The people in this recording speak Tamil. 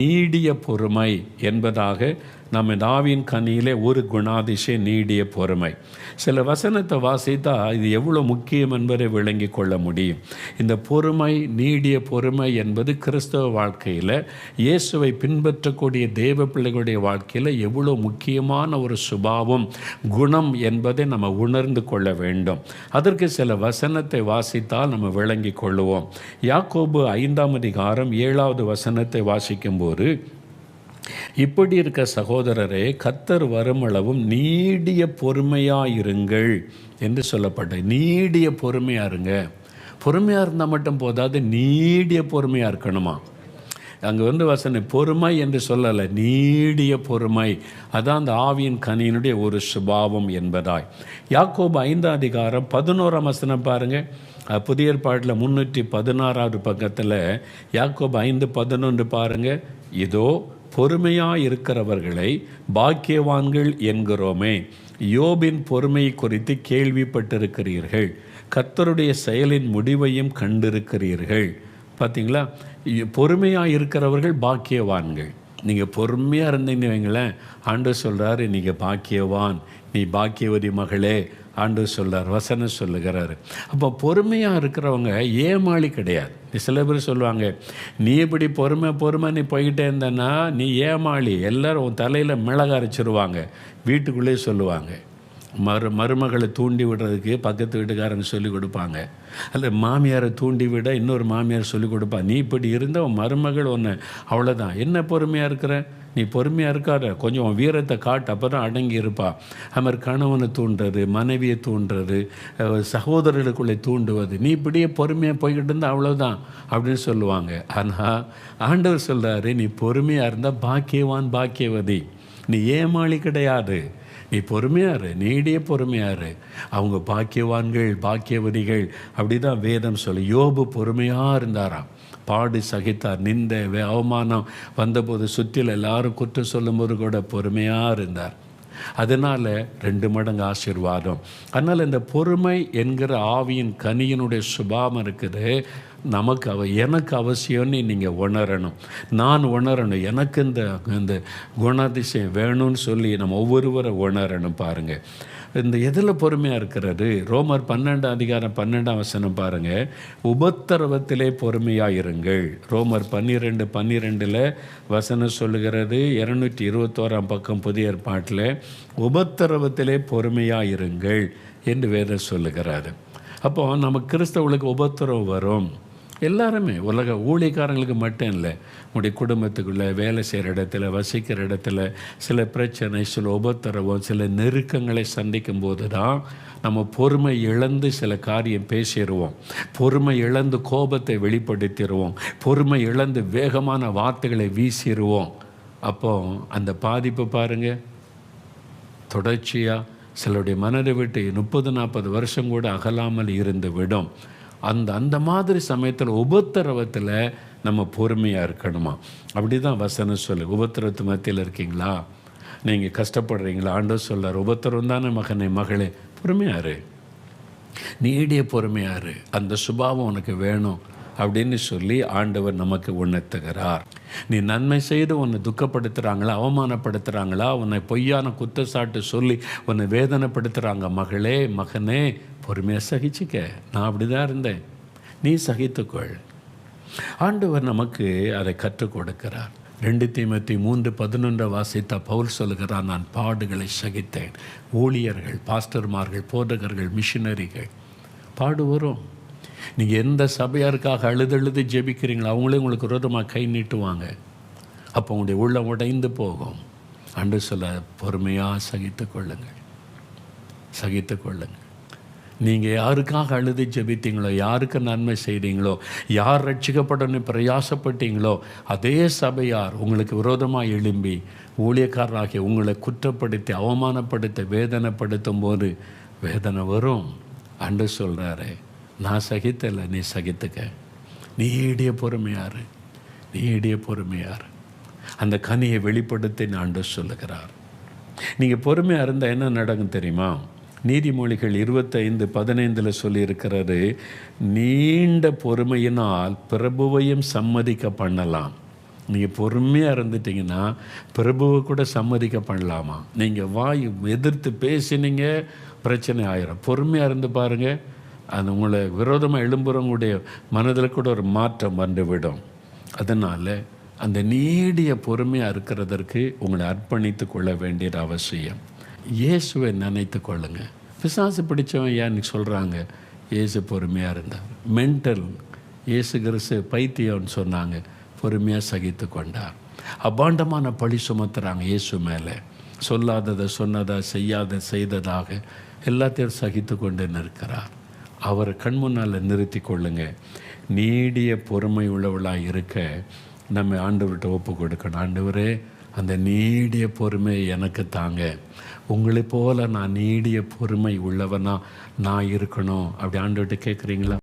நீடிய பொறுமை என்பதாக நம்ம ஆவியின் கனியிலே ஒரு குணாதிசயம் நீடிய பொறுமை. சில வசனத்தை வாசித்தா இது எவ்வளோ முக்கியம் என்பதை விளங்கி கொள்ள முடியும். இந்த பொறுமை, நீடிய பொறுமை என்பது கிறிஸ்தவ வாழ்க்கையில், இயேசுவை பின்பற்றக்கூடிய தேவ பிள்ளைகளுடைய வாழ்க்கையில் எவ்வளோ முக்கியமான ஒரு சுபாவம், குணம் என்பதை நம்ம உணர்ந்து கொள்ள வேண்டும். அதற்கு சில வசனத்தை வாசித்தால் நம்ம விளங்கி கொள்ளுவோம். யாக்கோபு 5ஆம் அதிகாரம் 7வது வசனத்தை வாசிக்கும்போது, இப்படி இருக்க சகோதரரே, கர்த்தர் வருமளவும் நீடிய பொறுமையாயிருங்கள் என்று சொல்லப்பட்ட. நீடிய பொறுமையாக இருங்க. பொறுமையாக இருந்தால் மட்டும் போதாது, நீடிய பொறுமையாக இருக்கணுமா. அங்கே வசனம் பொறுமை என்று சொல்லலை, நீடிய பொறுமை. அதான் அந்த ஆவியின் கனியினுடைய ஒரு சுபாவம் என்பதாய். யாக்கோபு 5ஆம் அதிகாரம் 11ஆம் வசனம் பாருங்கள். புதிய ஏற்பாட்டில் 316வது பக்கத்தில் யாக்கோபு 5:11 பாருங்கள். இதோ பொறுமையாக இருக்கிறவர்களை பாக்கியவான்கள் என்கிறோமே, யோபின் பொறுமை குறித்து கேள்விப்பட்டிருக்கிறீர்கள், கர்த்தருடைய செயலின் முடிவையும் கண்டிருக்கிறீர்கள். பார்த்தீங்களா, பொறுமையாக இருக்கிறவர்கள் பாக்கியவான்கள். நீங்கள் பொறுமையாக இருந்தீங்கன்னு வைங்களேன், ஆண்டவர் சொல்கிறாரு, நீங்கள் பாக்கியவான், நீ பாக்கியவதி மகளே, ஆண்டவர் சொல்கிறார், வசனம் சொல்லுகிறாரு. அப்போ பொறுமையாக இருக்கிறவங்க ஏமாளி கிடையாது. சில பேர் சொல்லுவாங்க, நீ இப்படி பொறுமை நீ போய்கிட்டே இருந்தேன்னா நீ ஏமாளி, எல்லோரும் உன் தலையில் மிளகா அரைச்சிருவாங்க, வீட்டுக்குள்ளேயே சொல்லுவாங்க. மருமகளை தூண்டி விடுறதுக்கு பக்கத்து வீட்டுக்காரங்க சொல்லிக் கொடுப்பாங்க, அல்ல மாமியாரை தூண்டி விட இன்னொரு மாமியார் சொல்லிக் கொடுப்பா. நீ இப்படி இருந்த உன் மருமகள் ஒன்று, அவ்வளோதான். என்ன பொறுமையாக இருக்கிற, நீ பொறுமையாக இருக்காத, கொஞ்சம் உன் வீரத்தை காட்டு, அப்போ தான் அடங்கி இருப்பா. அது மாதிரி கணவனை தூண்டுறது, மனைவியை தூண்டுறது, சகோதரர்களுக்குள்ளே தூண்டுவது, நீ இப்படியே பொறுமையாக போய்கிட்டு இருந்தால் அவ்வளோதான் அப்படின்னு சொல்லுவாங்க. ஆனால் ஆண்டவர் சொல்கிறாரு, நீ பொறுமையாக இருந்தால் பாக்கியவான் பாக்கியவதி, நீ ஏமாளி கிடையாது, நீ பொறுமையாரு, நீடிய பொறுமையாரு. அவங்க பாக்கியவான்கள் பாக்கியவதிகள், அப்படி தான் வேதம் சொல்லு. யோபு பொறுமையாக இருந்தாராம், பாடு சகித்தார், நிந்த அவமானம் வந்தபோது சுற்றில் எல்லாரும் குற்றம் சொல்லும்போது கூட பொறுமையாக இருந்தார். அதனால் 2 மடங்கு ஆசீர்வாதம். அதனால் இந்த பொறுமை என்கிற ஆவியின் கனியினுடைய சுபாவம் இருக்குது. எனக்கு அவசியம்னு நீங்கள் உணரணும், நான் உணரணும், எனக்கு இந்த குணாதிசயம் வேணும்னு சொல்லி நம்ம ஒவ்வொருவரை உணரணும். பாருங்கள், இந்த எதில் பொறுமையாக இருக்கிறது. ரோமர் 12ஆம் அதிகாரம் 12ஆம் வசனம் பாருங்கள். உபத்திரவத்திலே பொறுமையாக இருங்கள். ரோமர் 12:12 வசனம் சொல்லுகிறது. 221ஆம் பக்கம் புதிய ஏற்பாட்டில் உபத்திரவத்திலே பொறுமையாக இருங்கள் என்று வேதம் சொல்லுகிறாரு. அப்போது நம்ம கிறிஸ்தவர்களுக்கு உபத்திரவம் வரும். எல்லாருமே, உலக ஊழியக்காரங்களுக்கு மட்டும் இல்லை, உங்களுடைய குடும்பத்துக்குள்ளே, வேலை செய்கிற இடத்துல, வசிக்கிற இடத்துல சில பிரச்சனை, சில உபத்திரவம், சில நெருக்கங்களை சந்திக்கும் போது தான் நம்ம பொறுமை இழந்து சில காரியம் பேசிடுவோம், பொறுமை இழந்து கோபத்தை வெளிப்படுத்திடுவோம், பொறுமை இழந்து வேகமான வார்த்தைகளை வீசிடுவோம். அப்போது அந்த பாதிப்பு பாருங்கள், தொடர்ச்சியாக சிலருடைய மனதை விட்டு 30-40 வருஷம் கூட அகலாமல் இருந்து விடும். அந்த மாதிரி சமயத்தில் உபத்திரவத்தில் நம்ம பொறுமையாக இருக்கணுமா. அப்படி தான் வசனம் சொல்லு. உபத்திரவத்து மத்தியில் இருக்கீங்களா, நீங்கள் கஷ்டப்படுறீங்களா, ஆண்டவர் சொல்கிறார், உபத்திரம் தானே மகனே மகளே, பொறுமையாரு, நீடிய பொறுமையாரு, அந்த சுபாவம் உனக்கு வேணும் அப்படின்னு சொல்லி ஆண்டவர் நமக்கு உணர்த்துகிறார். நீ நன்மை செய்து உன்னை துக்கப்படுத்துகிறாங்களா, அவமானப்படுத்துகிறாங்களா, உன்னை பொய்யான குற்றச்சாட்டு சொல்லி உன்னை வேதனைப்படுத்துகிறாங்க, மகளே மகனே, பொறுமையாக சகிச்சிக்க. நான் அப்படி தான் இருந்தேன், நீ சகித்துக்கொள். ஆண்டவர் நமக்கு அதை கற்றுக் கொடுக்கிறார். 2 தீமோத்தேயு 3:11 வாசித்த பவுல் சொல்லுகிறார், நான் பாடுகளை சகித்தேன். ஊழியர்கள், பாஸ்டர்மார்கள், போதகர்கள், மிஷினரிகள் பாடு வரும். நீங்கள் எந்த சபையாருக்காக அழுதழுது ஜெபிக்கிறீங்களோ அவங்களே உங்களுக்கு விரோதமாக கை நீட்டுவாங்க. அப்போ உங்களுடைய உள்ளம் உடைந்து போகும். ஆண்டவர் சொல்ல, பொறுமையாக சகித்துக்கொள்ளுங்கள், சகித்துக்கொள்ளுங்கள். நீங்கள் யாருக்காக அழுது ஜெபித்தீங்களோ, யாருக்கு நன்மை செய்தீங்களோ, யார் ரட்சிக்கப்படணும்னு பிரயாசப்பட்டீங்களோ, அதே சபையார் உங்களுக்கு விரோதமாக எழும்பி ஊழியக்காரராகி உங்களை குற்றப்படுத்தி அவமானப்படுத்த வேதனைப்படுத்தும் போது வேதனை வரும். ஆண்டவர் சொல்கிறாரு, நான் சகித்தலை, நீ சகித்துக்க, நீடிய பொறுமையாரு, நீடிய பொறுமையார். அந்த கனியை வெளிப்படுத்தி ஆண்டவர் சொல்லுகிறார். நீங்கள் பொறுமையாக இருந்தால் என்ன நடக்கும் தெரியுமா? நீதிமொழிகள் 25:15 சொல்லியிருக்கிறது, நீண்ட பொறுமையினால் பிரபுவையும் சம்மதிக்க பண்ணலாம். நீங்கள் பொறுமையாக இருந்துட்டிங்கன்னா பிரபுவை கூட சம்மதிக்க பண்ணலாமா? நீங்கள் வாய் எதிர்த்து பேசினீங்க, பிரச்சனை ஆயிரும். பொறுமையாக இருந்து பாருங்கள், அது உங்களை விரோதமாக எழும்புறவங்களுடைய மனதில் கூட ஒரு மாற்றம் வந்துவிடும். அதனால் அந்த நீடிய பொறுமையாக இருக்கிறதற்கு உங்களை அர்ப்பணித்து கொள்ள வேண்டியது அவசியம். இயேசுவை நினைத்து கொள்ளுங்க. பிசாசு பிடிச்சவன் ஏன்னு சொல்கிறாங்க, இயேசு பொறுமையாக இருந்தார். மென்டல் இயேசு கிறிஸ்து பைத்தியம்னு சொன்னாங்க, பொறுமையாக சகித்து கொண்டார். அபாண்டமான பழி சுமத்துறாங்க இயேசு மேலே, சொல்லாததை சொன்னதா, செய்யாத செய்ததாக எல்லாத்தையும் சகித்து கொண்டு நிற்கிறார். அவரை கண் முன்னால் நிறுத்தி கொள்ளுங்க. நீடிய பொறுமை உள்ளவளாக இருக்க நம்ம ஆண்டவர்கிட்ட ஒப்பு கொடுக்கணும். ஆண்டவரே, அந்த நீடிய பொறுமை எனக்கு தாங்க, உங்களை போல நான் நீடிய பொறுமை உள்ளவனா நான் இருக்கணும். அப்படி ஆண்டவர்கிட்ட கேட்குறீங்களா?